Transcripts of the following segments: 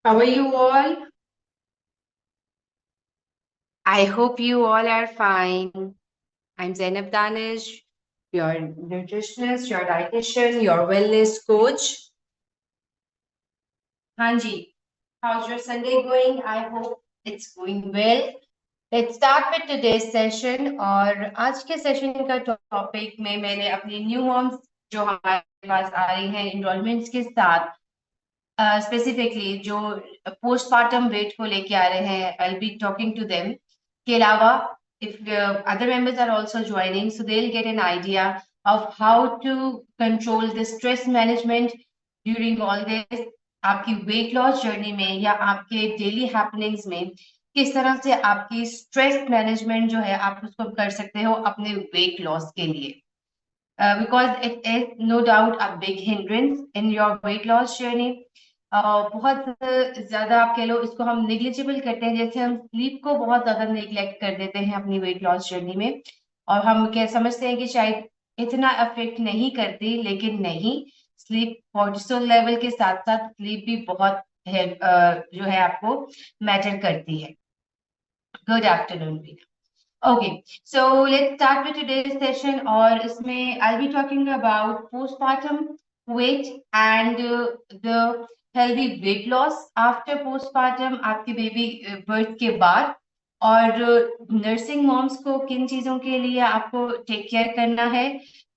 How are you all? I hope you all are fine. I'm Zainab Danish, your nutritionist, your dietitian, your wellness coach. Hanji, how's your Sunday going? I hope it's going well. Let's start with today's session. और आज के session का topic में मैंने अपनी new moms जो हमारे पास आ रही हैं इनरोलमेंट्स के साथ स्पेसिफिकली जो पोस्टमार्टम वेट को लेके आ रहे हैं आई बी टॉकिंग टू देम के अलावा if other members are also joining so they'll get an idea of how to control the stress management during all this आपकी वेट लॉस जर्नी में या आपके डेली हैपनिंग्स में किस तरह से आपकी स्ट्रेस मैनेजमेंट जो है आप उसको कर सकते हो अपने वेट लॉस के लिए because it is no doubt a big hindrance in your weight loss journey. बहुत ज्यादा आप कह लो इसको हम निग्लिजिबल करते हैं जैसे हम स्लीप को बहुत ज्यादा निग्लेक्ट कर देते हैं अपनी वेट लॉस जर्नी में और हम क्या समझते हैं कि शायद इतना अफेक्ट नहीं करती लेकिन नहीं स्लीप कॉर्टिसोल लेवल के साथ साथ स्लीप भी बहुत है, जो है आपको मैटर करती है good afternoon Okay, so let's start with today's session और इसमें I'll be talking about postpartum weight and the healthy weight loss after postpartum आपके बेबी बर्थ के बाद और नर्सिंग मॉम्स को किन चीजों के लिए आपको टेक केयर करना है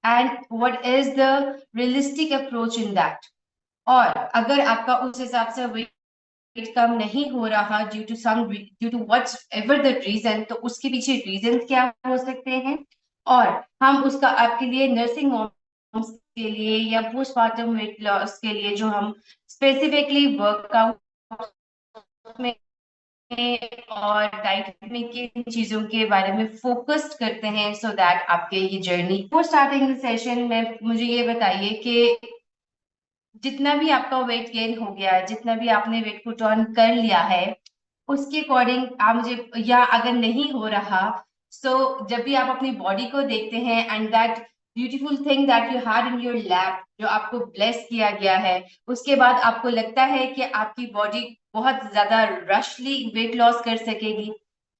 and what is the realistic approach in that और अगर आपका उस हिसाब से weight कम नहीं हो रहा due to whatever the reason तो उसके पीछे रीजन क्या हो सकते हैं और हम उसका आपके लिए नर्सिंग होम्स के लिए या पोस्टमार्टम वेट लॉस के लिए जो हम स्पेसिफिकली वर्कआउट में और डाइट में किन चीजों के बारे में फोकस्ड करते हैं सो दैट आपके ये जर्नी फॉर स्टार्टिंग सेशन में मुझे ये बताइए कि जितना भी आपका वेट गेन हो गया है जितना भी आपने वेट पुट ऑन कर लिया है उसके अकॉर्डिंग आप मुझे या अगर नहीं हो रहा जब भी आप अपनी बॉडी को देखते हैं and that beautiful thing that you had in your lab जो आपको ब्लेस किया गया है उसके बाद आपको लगता है कि आपकी बॉडी बहुत ज्यादा रशली वेट लॉस कर सकेगी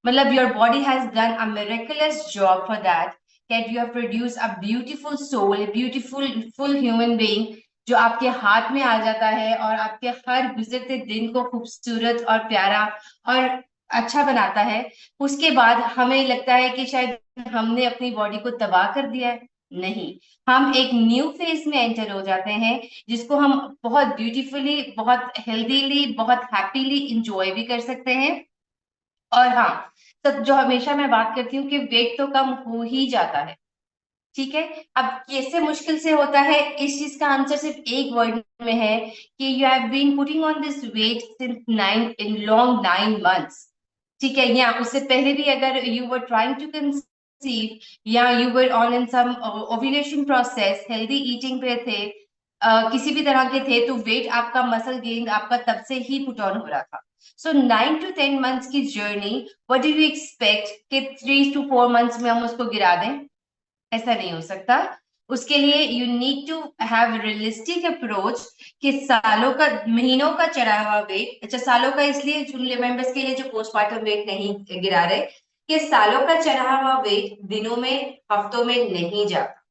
मतलब your body has done a miracles job for that that you have produced a beautiful soul, a beautiful full human being जो आपके हाथ में आ जाता है और आपके हर गुजरते दिन को खूबसूरत और प्यारा और अच्छा बनाता है उसके बाद हमें लगता है कि शायद हमने अपनी बॉडी को तबाह कर दिया है नहीं हम एक न्यू फेज में एंटर हो जाते हैं जिसको हम बहुत ब्यूटीफुली बहुत हेल्दीली बहुत हैप्पीली इंजॉय भी कर सकते हैं और हाँ सब जो हमेशा मैं बात करती हूँ कि वेट तो कम हो ही जाता है ठीक है अब कैसे मुश्किल से होता है इस चीज का आंसर सिर्फ एक वर्ड में है कि you have been putting on this weight since 9 months ठीक है या उससे पहले भी अगर you were trying to conceive या you were on in some ovulation process healthy eating पे थे किसी भी तरह के थे तो वेट आपका मसल गेन आपका तब से ही पुट ऑन हो रहा था सो 9 to 10 मंथ्स की journey what do you expect कि 3 to 4 मंथ्स में हम उसको गिरा दें ऐसा नहीं हो सकता उसके लिए you need to have realistic approach कि सालों का महीनों का चढ़ा हुआ वेट अच्छा सालों का इसलिए जून मेंबर्स के लिए जो पोस्टमार्टम वेट नहीं गिरा रहे कि सालों का चढ़ा हुआ वेट दिनों में हफ्तों में नहीं जाता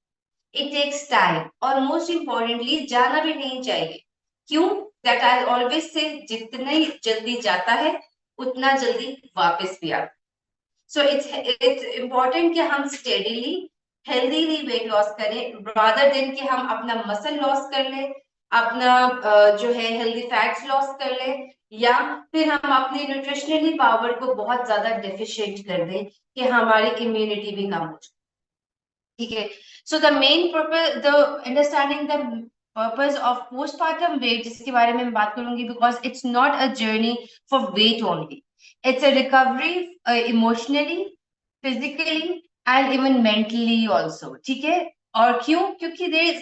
इट टेक्स टाइम और मोस्ट इंपॉर्टेंटली जाना भी नहीं चाहिए क्यों दैट आई ऑलवेज से जितना ही जल्दी जाता है उतना जल्दी वापस भी आता सो इट्स इम्पोर्टेंट कि हम स्टेडीली हेल्दीली वेट लॉस करें रादर देन कि हम अपना मसल लॉस कर ले अपना जो है हेल्दी फैट्स लॉस कर ले या फिर हम अपनी न्यूट्रिशनली पावर को बहुत ज्यादा डेफिशिएंट कर दें कि हमारी इम्यूनिटी भी कम हो जाए ठीक है so the main purpose the understanding the purpose of postpartum weight जिसके बारे में मैं बात करूंगी because it's not a journey for weight only it's a recovery emotionally physically and even mentally also ठीक है और क्यों क्योंकि there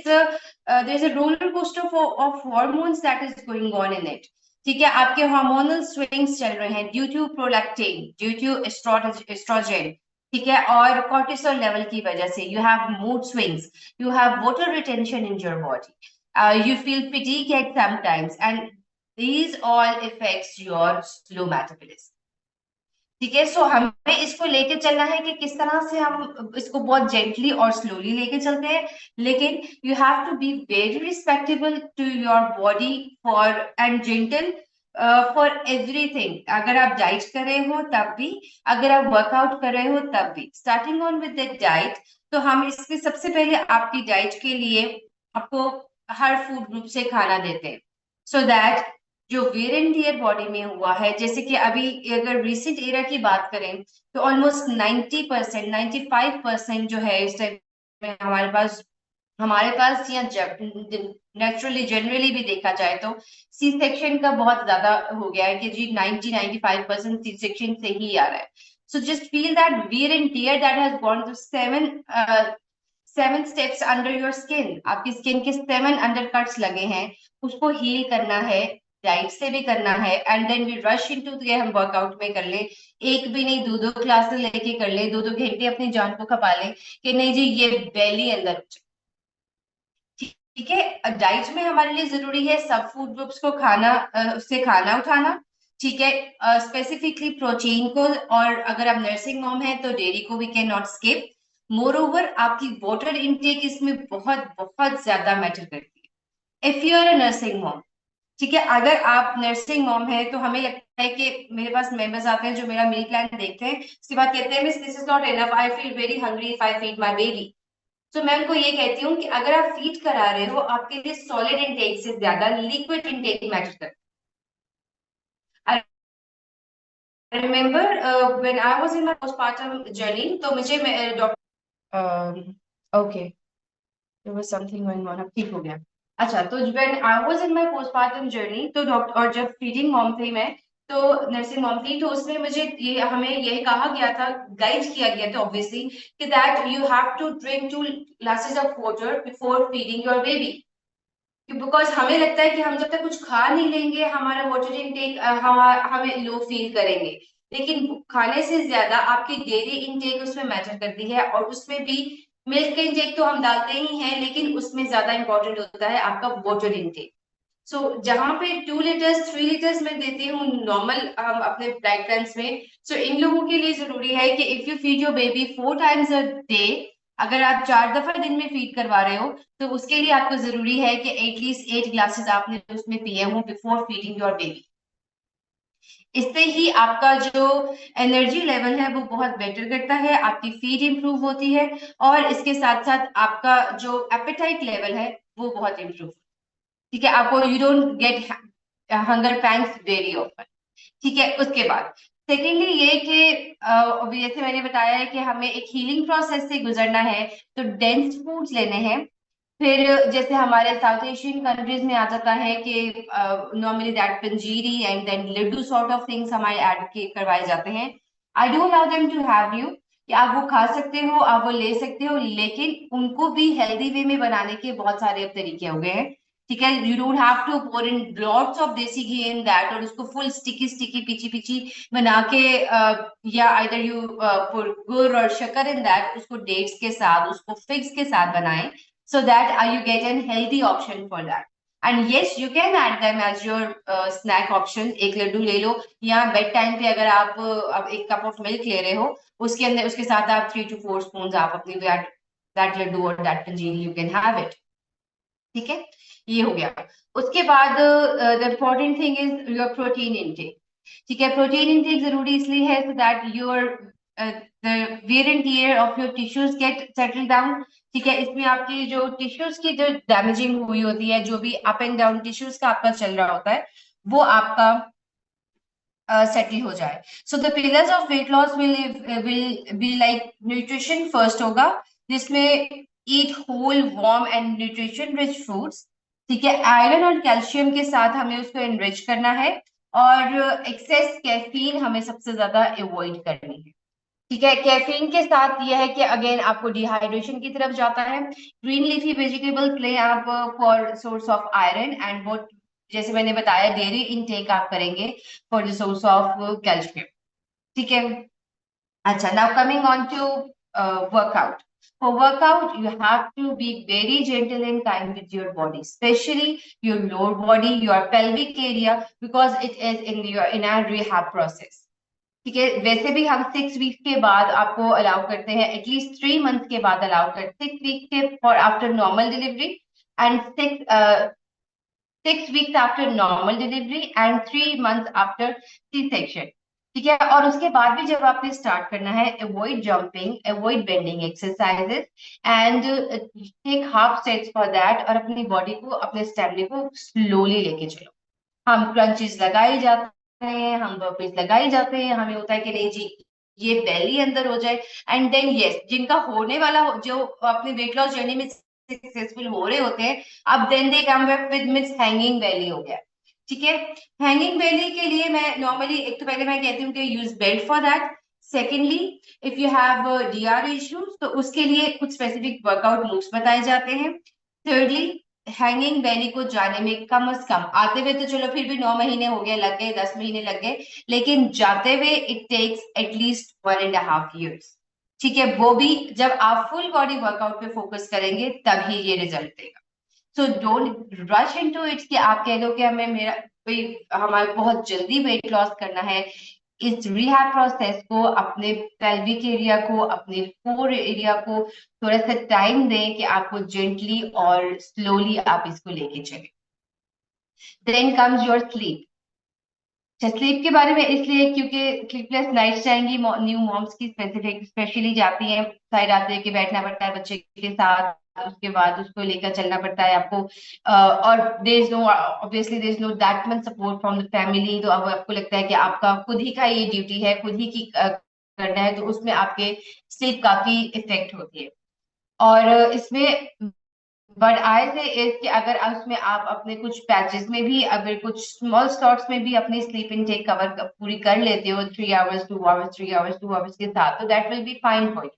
is a roller coaster of hormones that is going on in it ठीक है आपके हार्मोनल स्विंग्स चल रहे हैं due to prolactin due to oestrogen ठीक है और कॉर्टिसोल लेवल की वजह से you have mood swings you have water retention in your body you feel fatigue at sometimes and these all affects your slow metabolism. ठीक है, सो हमें इसको लेके चलना है कि किस तरह से हम इसको बहुत जेंटली और स्लोली लेके चलते हैं, लेकिन you have to be very respectable to your body for and gentle for everything. अगर आप डाइट कर रहे हो तब भी, अगर आप वर्कआउट कर रहे हो तब भी, starting on with the diet. तो हम इसके सबसे पहले आपकी डाइट के लिए आपको हर फूड ग्रुप से खाना देते हैं, सो दैट जो वेयर एंड टियर बॉडी में हुआ है, जैसे कि अभी अगर रिसेंट एरा की बात करें तो ऑलमोस्ट 90%, 95% जो है इस टाइम में हमारे पास या नेचुरली जनरली भी देखा जाए तो सी सेक्शन का बहुत ज्यादा हो गया है कि जी 90-95% सी सेक्शन से ही आ रहा है। So just feel that wear and tear that has gone to seven steps under your skin. आपकी स्किन के 7 अंडरकट्स लगे हैं, उसको हील करना है, डाइट से भी करना है, and then we rush into के हम वर्कआउट में कर ले, एक भी नहीं दो दो क्लासेस लेके कर ले, 2-2 घंटे अपनी जान को खपा ले कि नहीं जी ये बेली अंदर हो जाए। ठीक है, डाइट में हमारे लिए जरूरी है सब फूड ग्रुप्स को खाना, उससे खाना उठाना। ठीक है, स्पेसिफिकली प्रोटीन को, और अगर आप नर्सिंग मॉम है तो डेयरी को we can not skip. More over आपकी वाटर इनटेक इसमें बहुत बहुत ज्यादा मैटर करती है if you are a nursing mom. ठीक है, अगर आप नर्सिंग मॉम है तो हमें लगता है कि मेरे पास मेंबर्स आते हैं जो मेरा मील प्लान देखते हैं, उसके बाद कहते हैं miss this is not enough, I feel very hungry if I feed my baby. तो मैं उनको ये कहती हूँ कि अगर आप फीड करा रहे हो आपके लिए सॉलिड इनटेक से ज्यादा लिक्विड इनटेक मैटर करता है। I remember when I was in my postpartum journey, तो मुझे doctor okay there was something going on, अब ठीक हो गया। अच्छा, तो when I was in my postpartum journey तो डॉक्टर, और जब फीडिंग मॉम थी मैं, तो नर्सिंग मॉम थी, तो उसमें मुझे ये हमें यही कहा गया था, गाइड किया गया था ऑब्वियसली, कि that you have to drink 2 glasses of water before feeding your baby. Because हमें लगता है कि हम जब तक कुछ खा नहीं लेंगे हमारा वाटर इनटेक हमें लो फील करेंगे, लेकिन खाने से ज्यादा आपकी डेयरी इनटेक उसमें मैटर करती है, और उसमें भी मिल्क का इनटेक तो हम डालते ही हैं, लेकिन उसमें ज्यादा इंपॉर्टेंट होता है आपका वाटर इनटेक। सो जहां पे 2 लीटर्स 3 लीटर्स में देती हूँ नॉर्मल हम अपने डाइट प्लान्स में, सो इन लोगों के लिए जरूरी है कि if you feed your baby 4 times a day, अगर आप 4 दफा दिन में फीड करवा रहे हो तो उसके लिए आपको जरूरी है कि एटलीस्ट 8 ग्लासेस आपने उसमें पिए हों बिफोर फीडिंग योर बेबी। इससे ही आपका जो एनर्जी लेवल है वो बहुत बेटर करता है, आपकी फीड इंप्रूव होती है, और इसके साथ साथ आपका जो एपेटाइट लेवल है वो बहुत इंप्रूव। ठीक है, आपको you don't get hunger pangs very often. ठीक है, उसके बाद सेकेंडली ये कि जैसे मैंने बताया है कि हमें एक हीलिंग प्रोसेस से गुजरना है, तो डेंस फूड्स लेने हैं। फिर जैसे हमारे साउथ एशियन कंट्रीज में आ जाता है कि normally that panjiri and then laddoo sort of things हमारे ऐड के करवाए जाते हैं। I do allow them to have you, कि आप वो खा सकते हो, आप वो ले सकते हो, लेकिन उनको भी हेल्दी वे में बनाने के बहुत सारे अब तरीके हो गए हैं। ठीक है, you don't have to pour in lots of desi ghee in that, और उसको फुल स्टिकी स्टिकी पीची पीची बना के या आइदर यू पुट गुड़ और शक्कर इन दैट, उसको डेट्स के साथ, उसको फिग्स के साथ बनाएं, so that you get an healthy option for that. And yes, you can add them as your snack option. एक लड्डू ले लो, या बेड टाइम पे अगर आप अब एक कप ऑफ मिल्क ले रहे हो, उसके अंदर उसके साथ आप 3 to 4 स्पून आप अपनी दैट लड्डू और that panjiri you can have it. ठीक है, ये हो गया। उसके बाद the important thing is your protein intake. ठीक है, प्रोटीन इनटेक जरूरी इसलिए है so that your the wear and tear of your tissues get settle down. ठीक है, इसमें आपकी जो टिश्यूज की जो डैमेजिंग हुई होती है, जो भी अप एंड डाउन टिश्यूज का आपका चल रहा होता है, वो आपका सेटल हो जाए। So the pillars of weight loss will be like nutrition first होगा, जिसमें eat whole warm and nutrition rich fruits. ठीक है, आयरन और कैल्शियम के साथ हमें उसको एनरिच करना है, और एक्सेस कैफीन हमें सबसे ज्यादा अवॉइड करनी है। ठीक है, कैफीन के साथ यह है कि अगेन आपको डिहाइड्रेशन की तरफ जाता है। ग्रीन लीफी वेजिटेबल्स लें आप for source of iron, and वो जैसे मैंने बताया डेयरी इनटेक आप करेंगे for the source of calcium. ठीक है, अच्छा, now coming on to workout. For workout, you have to be very gentle and kind with your body, especially your lower body, your pelvic area, because it is in a rehab process. ठीक है, वैसे भी हम 6 week के बाद आपको allow करते हैं, एटलीस्ट 3 मंथ के बाद अलाउ करते हैं, 6 वीक के for after normal delivery and 6 weeks after normal delivery and 3 month after C section. ठीक है, और उसके बाद भी जब आपने स्टार्ट करना है, avoid jumping, avoid bending exercises and take half sets for that, और अपनी बॉडी को, अपने स्टेमिना को स्लोली लेके चलो। हम क्रंचेस लगाए जाते हैं, हम बर्पीज लगाए जाते हैं, हमें होता है कि नहीं जी ये बेली अंदर हो जाए, एंड देन यस, जिनका होने वाला जो अपनी वेट लॉस जर्नी में सक्सेसफुल हो रहे होते हैं, अब then they come back with miss hanging belly हो गया। ठीक है, हैंगिंग बेली के लिए मैं नॉर्मली, एक तो पहले मैं कहती हूँ कि use belt for that. Secondly, if you have DR issues तो उसके लिए कुछ स्पेसिफिक वर्कआउट मूव्स बताए जाते हैं। थर्डली, हैंगिंग बेली को जाने में कम से कम, आते हुए तो चलो फिर भी 9 महीने हो गए, लग गए 10 महीने लग गए, लेकिन जाते हुए इट टेक्स एटलीस्ट 1.5 years। ठीक है, वो भी जब आप फुल बॉडी वर्कआउट पे फोकस करेंगे तभी ये रिजल्ट देगा। So don't rush into it कि आप कह लो कि हमें मेरा भाई हमारे बहुत जल्दी वेट लॉस करना है। इस रिहैब प्रोसेस को, अपने पेल्विक एरिया को, अपने कोर एरिया को थोड़ा सा टाइम दें कि आपको जेंटली और स्लोली आप इसको लेके चले। Then comes your sleep. Sleep के बारे में इसलिए क्योंकि स्लीपलेस नाइट्स जाएंगी न्यू मॉम्स की, स्पेसिफिक स्पेशली जाती हैं, सारी रात लेके बैठना पड़ता है बच्चे के साथ, उसके बाद उसको लेकर चलना पड़ता है आपको, और there is no, obviously there is no that much support from the family, तो अब आपको लगता है कि आपका खुद ही का ये ड्यूटी है, खुद ही की करना है, तो उसमें आपके स्लीप काफी इफेक्ट होती है। और इसमें बट आई से इज कि अगर उसमें आप अपने कुछ पैचेस में भी, अगर कुछ स्मॉल स्लॉट्स में भी अपनी स्लीप इनटेक कवर पूरी कर लेते हो, 3 आवर्स 2 आवर्स 3 आवर्स 2 आवर्स के साथ, तो that will be fine for you.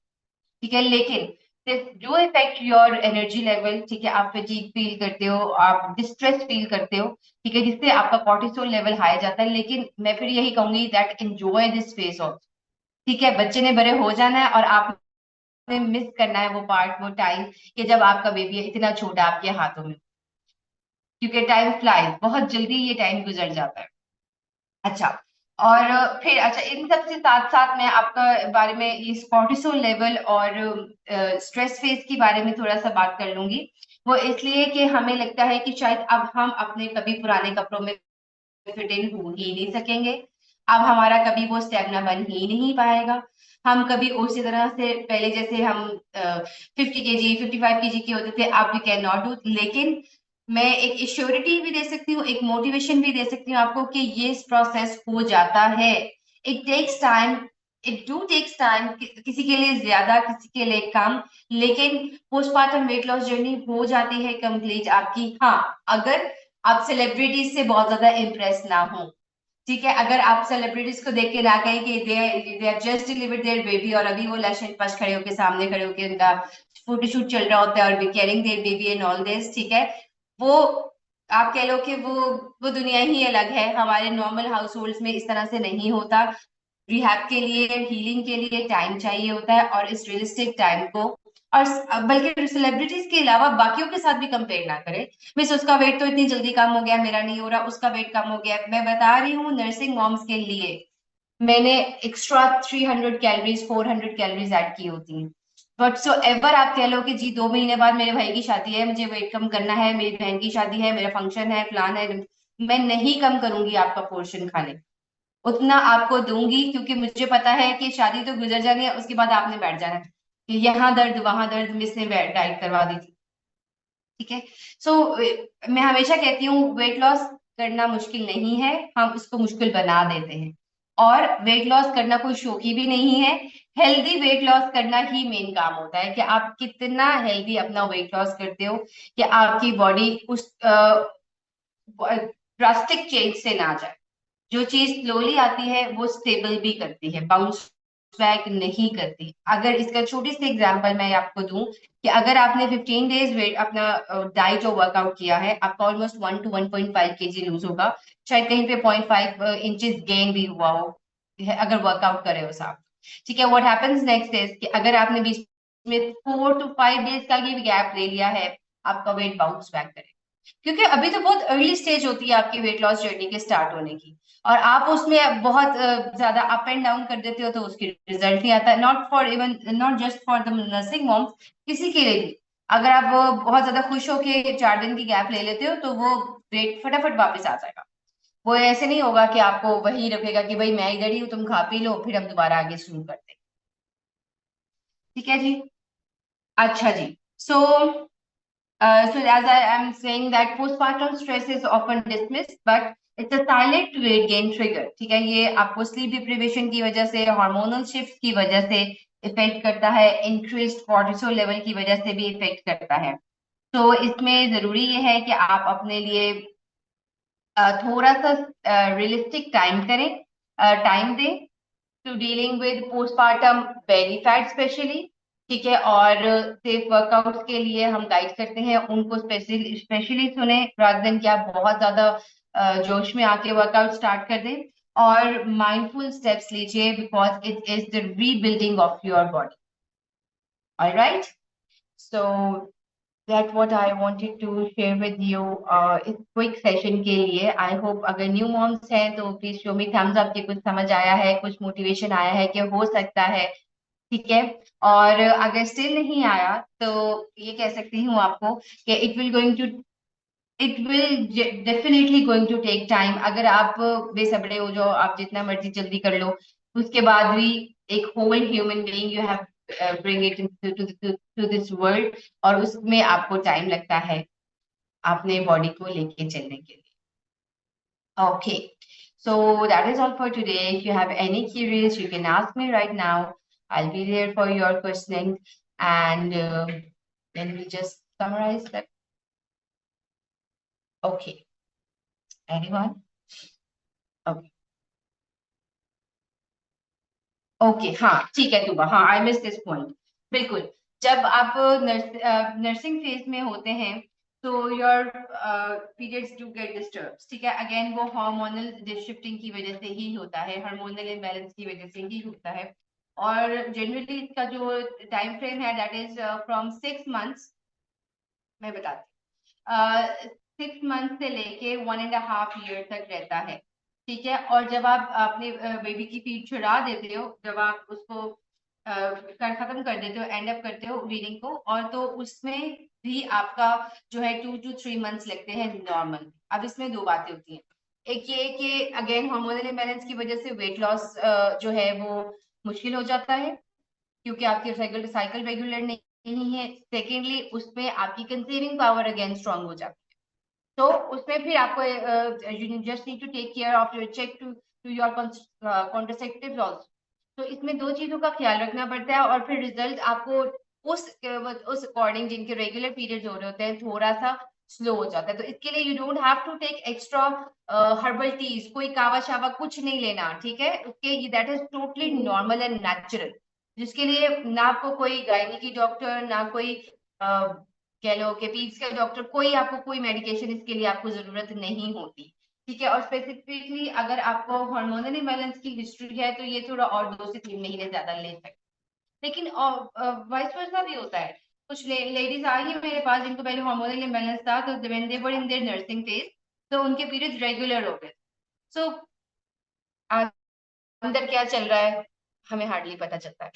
ठीक है, लेकिन this do effect your energy level. ठीक है, आप फटीग फील करते हो, आप डिस्ट्रेस फील करते हो, ठीक है, जिससे आपका कॉर्टिसोल लेवल हाई जाता है। लेकिन मैं फिर यही कहूंगी that enjoy this phase also. ठीक है, बच्चे ने बड़े हो जाना है और आप मिस करना है वो पार्ट, वो टाइम कि जब आपका बेबी है इतना छोटा आपके हाथों में, क्योंकि टाइम फ्लाइज, बहुत जल्दी ये टाइम गुजर जाता है। अच्छा, और फिर अच्छा, इन सब से साथ साथ मैं आपका बारे में इस कॉर्टिसोल लेवल और स्ट्रेस फेज के बारे में थोड़ा सा बात कर लूंगी। वो इसलिए कि हमें लगता है कि शायद अब हम अपने कभी पुराने कपड़ों में फिट इन हो ही नहीं सकेंगे, अब हमारा कभी वो स्टेमिना बन ही नहीं पाएगा, हम कभी उसी तरह से पहले जैसे हम 50 kg 55 kg के होते थे, अब वी कैन नॉट डू। लेकिन मैं एक एश्योरिटी भी दे सकती हूँ, एक मोटिवेशन भी दे सकती हूँ आपको कि ये प्रोसेस हो जाता है। It takes time, it do takes time, किसी के लिए ज्यादा, किसी के लिए कम, लेकिन पोस्टमार्टम वेट लॉस जर्नी हो जाती है कंप्लीट आपकी। हाँ, अगर आप सेलिब्रिटीज से बहुत ज्यादा इम्प्रेस ना हो। ठीक है, अगर आप सेलिब्रिटीज को देख के ना कहें कि they have just delivered their baby, और अभी वो लश एंड पश खड़े होकर सामने खड़े होकर उनका फोटोशूट चल रहा होता है और carrying there baby and all this, ठीक है, वो आप कह लो कि वो दुनिया ही अलग है। हमारे नॉर्मल हाउस होल्ड में इस तरह से नहीं होता। रिहैब के लिए, हीलिंग के लिए टाइम चाहिए होता है, और इस रियलिस्टिक टाइम को, और बल्कि सेलिब्रिटीज के अलावा बाकियों के साथ भी कंपेयर ना करें। मिस उसका वेट तो इतनी जल्दी कम हो गया, मेरा नहीं हो रहा, उसका वेट कम हो गया। मैं बता रही हूँ नर्सिंग मॉम्स के लिए मैंने एक्स्ट्रा 300 कैलोरीज 400 कैलोरीज ऐड की होती हैं। बट सो एवर आप कह लो कि जी 2 महीने बाद मेरे भाई की शादी है, मुझे वेट कम करना है, मेरी बहन की शादी है, मेरा फंक्शन है, प्लान है, मैं नहीं कम करूंगी आपका पोर्शन खाने, उतना आपको दूंगी, क्योंकि मुझे पता है कि शादी तो गुजर जानी है, उसके बाद आपने बैठ जाना है कि यहाँ दर्द वहां दर्द, मिस ने डाइट करवा दी थी। ठीक है, सो मैं हमेशा कहती हूँ वेट लॉस करना मुश्किल नहीं है, हम उसको मुश्किल बना देते हैं। और वेट लॉस करना कोई शौकी भी नहीं है, हेल्दी वेट लॉस करना ही मेन काम होता है कि आप कितना हेल्दी अपना वेट लॉस करते हो, कि आपकी बॉडी उस ड्रास्टिक चेंज से ना जाए। जो चीज स्लोली आती है वो स्टेबल भी करती है, बाउंस बैक नहीं करती। अगर इसका छोटी सी एग्जांपल मैं आपको दूं कि अगर आपने 15 डेज वेट अपना डाइट और वर्कआउट किया है, आपका ऑलमोस्ट 1 to 1.5 kg लूज होगा, शायद कहीं पे 0.5 इंचेस गेन भी हुआ हो, अगर वर्कआउट करे हो साहब। ठीक है, व्हाट हैपेंस नेक्स्ट इज कि अगर आपने 20 में 4 to 5 डेज का भी गैप ले लिया है, आपका वेट बाउंस बैक करे, क्योंकि अभी तो बहुत अर्ली स्टेज होती है आपकी वेट लॉस जर्नी के स्टार्ट होने की, और आप उसमें बहुत ज्यादा अप एंड डाउन कर देते हो तो उसकी रिजल्ट नहीं आता। Not for even, not just for the nursing moms, किसी के लिए भी अगर आप बहुत ज्यादा खुश होके 4 दिन की गैप ले लेते हो तो वो वेट फटाफट वापस आ जाएगा। वो ऐसे नहीं होगा कि आपको वही रखेगा कि भाई मैं इधर ही हूँ, तुम खा पी लो, फिर हम दोबारा आगे शुरू करते हैं। ठीक है जी। अच्छा जी। सो so as I am saying that postpartum stress is often dismissed, but it's a silent weight gain trigger. ठीक है, ये आपको स्लीप डिप्रिवेशन की वजह से, हार्मोनल शिफ्ट की वजह से इफेक्ट करता है, इंक्रीज्ड कॉर्टिसोल लेवल की वजह से भी इफेक्ट करता है। तो इसमें जरूरी ये है कि आप अपने लिए थोड़ा सा रियलिस्टिक टाइम दें to dealing with postpartum belly fat specially. ठीक है, और सेफ वर्कआउट्स के लिए हम गाइड करते हैं उनको, स्पेशली सुने रादर देन कि आप बहुत ज्यादा जोश में आके वर्कआउट स्टार्ट कर दें। और माइंडफुल स्टेप्स लीजिए because it is the rebuilding of your body. Alright, so that what I wanted to share with you इस क्विक सेशन के लिए। आई होप अगर न्यू मॉम्स हैं तो please show me thumbs up कि कुछ समझ आया है, कुछ मोटिवेशन आया है कि हो सकता है। ठीक है, और अगर स्टिल नहीं आया तो ये कह सकती हूँ आपको कि it will definitely going to take time. अगर आप बेसब्रे हो जाओ, आप जितना मर्जी जल्दी कर लो, उसके बाद भी एक whole human being you have bring it to this world, और उसमें आपको टाइम लगता है अपने बॉडी को लेके चलने के लिए। Okay, so that is all for today. If you have any queries, you can ask me right now. I'll be there for your questioning. And then we just summarize that. Okay, anyone? Okay. Okay, हाँ ठीक है तुबा, हाँ I miss this point. बिल्कुल, जब आप nursing phase में होते हैं तो your periods do get disturb. ठीक है, अगेन वो हार्मोनल शिफ्टिंग की वजह से ही होता है, हार्मोनल इम्बैलेंस की वजह से ही होता है। और जनरली इसका जो टाइम फ्रेम है दैट इज फ्रॉम 6 मंथ्स, मैं बताती हूँ, 6 मंथ से लेके 1.5 ईयर तक रहता है। ठीक है, और जब आप अपने बेबी की फीड छुड़ा देते हो, जब आप उसको कर खत्म कर देते हो, एंड अप करते हो वीनिंग को, और तो उसमें भी आपका जो है 2 to 3 मंथ्स लगते हैं नॉर्मल। अब इसमें दो बातें होती हैं, एक ये कि अगेन हार्मोनल इम्बैलेंस की वजह से वेट लॉस जो है वो मुश्किल हो जाता है, क्योंकि आपकी साइकिल रेगुलर नहीं है। सेकेंडली, उसमें आपकी कंसीविंग पावर अगेन स्ट्रांग हो जाती है। तो उसमें फिर आपको you just need to take care of your check to your contraceptives also. तो इसमें दो चीजों का ख्याल रखना पड़ता है, और फिर रिजल्ट आपको उस अकॉर्डिंग जिनके रेगुलर पीरियड्स हो रहे होते हैं थोड़ा सा स्लो हो जाता है। तो इसके लिए you don't have to take extra herbal teas, कोई कावा शावा कुछ नहीं लेना। ठीक है, उसके that is totally normal and natural, जिसके लिए ना आपको कोई गायनी की डॉक्टर, ना कोई कह लो कि पीड्स का डॉक्टर, कोई आपको कोई मेडिकेशन इसके लिए आपको जरूरत नहीं होती। ठीक है, और स्पेसिफिकली अगर आपको हार्मोनल इम्बैलेंस की हिस्ट्री है तो ये थोड़ा और 2 से 3 महीने ज्यादा ले सकते। लेकिन वाइस वर्सा भी होता है, कुछ लेडीज आई मेरे पास जिनको पहले हार्मोनल इम्बैलेंस था, तो when they were in their nursing phase तो उनके पीरियड्स रेगुलर हो गए। सो अंदर क्या चल रहा है हमें हार्डली पता चलता है।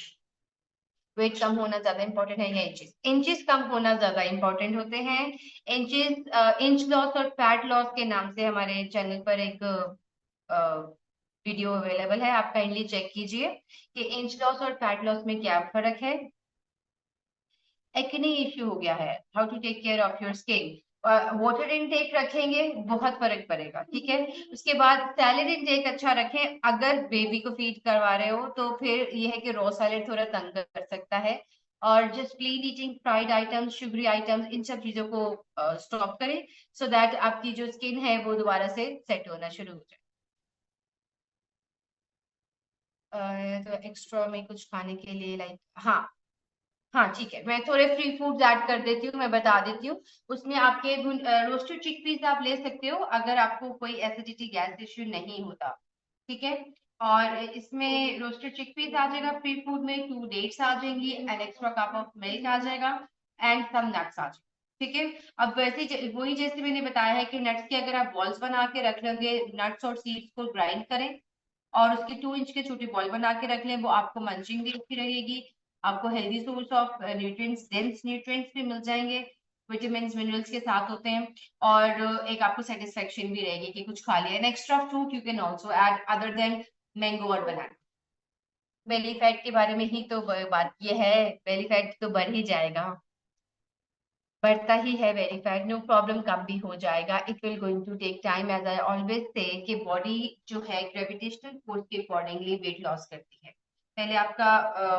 वेट कम होना ज्यादा इंपॉर्टेंट है या इंचेस? इंचेस कम होना ज्यादा इंपॉर्टेंट होते हैं। इंचेस, इंच लॉस और फैट लॉस के नाम से हमारे चैनल पर एक वीडियो अवेलेबल है, आप काइंडली चेक कीजिए कि इंच लॉस और फैट लॉस में क्या फर्क है। एक्ने इश्यू हो गया है, how to take care of your skin, water intake रखेंगे बहुत फर्क पड़ेगा। ठीक है, उसके बाद सैलेड इनटेक अच्छा रखें, अगर बेबी को फीड करवा रहे हो तो फिर यह है कि रो सैलेड थोड़ा तंग कर सकता है। और just clean eating fried items, sugary items, इन सब चीजों को स्टॉप करें, सो दैट आपकी जो स्किन है वो दोबारा से सेट होना शुरू हो जाए। तो एक्स्ट्रा में कुछ खाने के लिए लाइक, हाँ हाँ ठीक है, मैं थोड़े फ्री फूड्स ऐड कर देती हूँ, मैं बता देती हूँ। उसमें आपके रोस्टेड चिकपीस आप ले सकते हो अगर आपको कोई एसिडिटी गैस इश्यू नहीं होता। ठीक है, और इसमें रोस्टेड चिकपीस आ जाएगा फ्री फूड में, 2 डेट्स आ जाएंगी, an extra cup of milk आ जाएगा, एंड सम नट्स आ जाएंगे। ठीक है। अब वैसे वही जैसे मैंने बताया है कि नट्स की अगर आप बॉल्स बना के रख लेंगे, नट्स और सीड्स को ग्राइंड करें और उसके 2 इंच के छोटे बॉल बना के रख लें, वो आपको मंचिंग भी अच्छी रहेगी, आपको healthy source of nutrients, dense nutrients भी मिल जाएंगे, विटामिन मिनरल्स के साथ होते हैं, और एक आपको सेटिस्फेक्शन भी रहेगी कि कुछ खा लिया। An extra fruit you can also add other than mango और बनाना। बेली फैट के बारे में ही तो बात ये है, बेली फैट तो बढ़ ही जाएगा, बढ़ता ही है बेली फैट, नो प्रॉब्लम, कम भी हो जाएगा। It will going to take time, as I always say कि बॉडी जो है ग्रेविटेशनल फोर्स के अकॉर्डिंगली वेट लॉस करती है। पहले आपका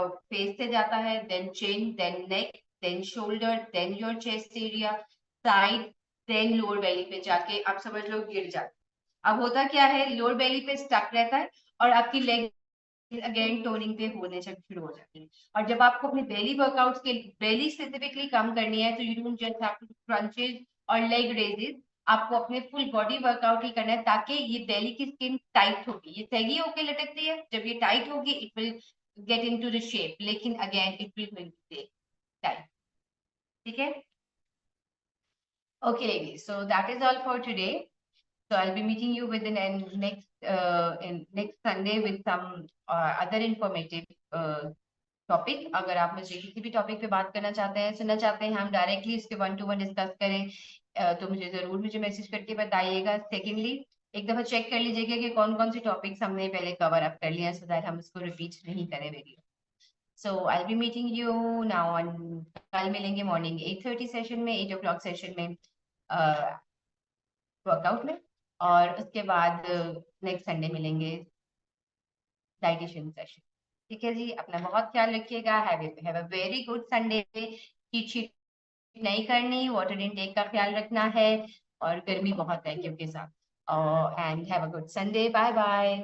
फेस से जाता है, then chin, then neck, then shoulder, then your chest area, side, then lower belly पे जाके आप समझ लो गिर जाते। अब होता क्या है, लोअर बेली पे स्टक रहता है और आपकी लेग अगेन टोनिंग पे होने शुरू हो जाती है। और जब आपको अपनी बेली वर्कआउट्स के बेली स्पेसिफिकली कम करनी है, तो you don't just have to crunches और लेग रेजेस, आपको अपने फुल बॉडी वर्कआउट ही करना है, ताकि ये बेली की स्किन टाइट होगी, ये सही होके लटकती है, जब ये टाइट होगी it will get into the shape, लेकिन again it will stay tight. ठीक है। Okay, ladies. So that is all for today. So I'll be meeting you within next Sunday with some other informative topic. अगर आप मुझे किसी भी topic पे बात करना चाहते हैं, सुनना चाहते हैं, हम डायरेक्टली इसके 1-to-1 डिस्कस करें, तो मुझे जरूर मुझे मैसेज करके बताइएगा। सेकेंडली, एक दफा चेक कर लीजिएगा कि कौन कौन सी टॉपिक्स हमने पहले कवर अप कर लिया, सो दैट हम इसको रिपीट नहीं करें video. So I be meeting you now on, कल मिलेंगे मॉर्निंग 8:30 सेशन में, 8 o'clock सेशन में, वर्कआउट में, और उसके बाद नेक्स्ट संडे मिलेंगे डाइटिशियन सेशन। ठीक है जी, अपना बहुत ख्याल रखिएगा। Have a very good Sunday. Cheat sheet नहीं करनी, वाटर इनटेक का ख्याल रखना है, और गर्मी बहुत है क्योंकि साथ, and have a good Sunday. Bye bye.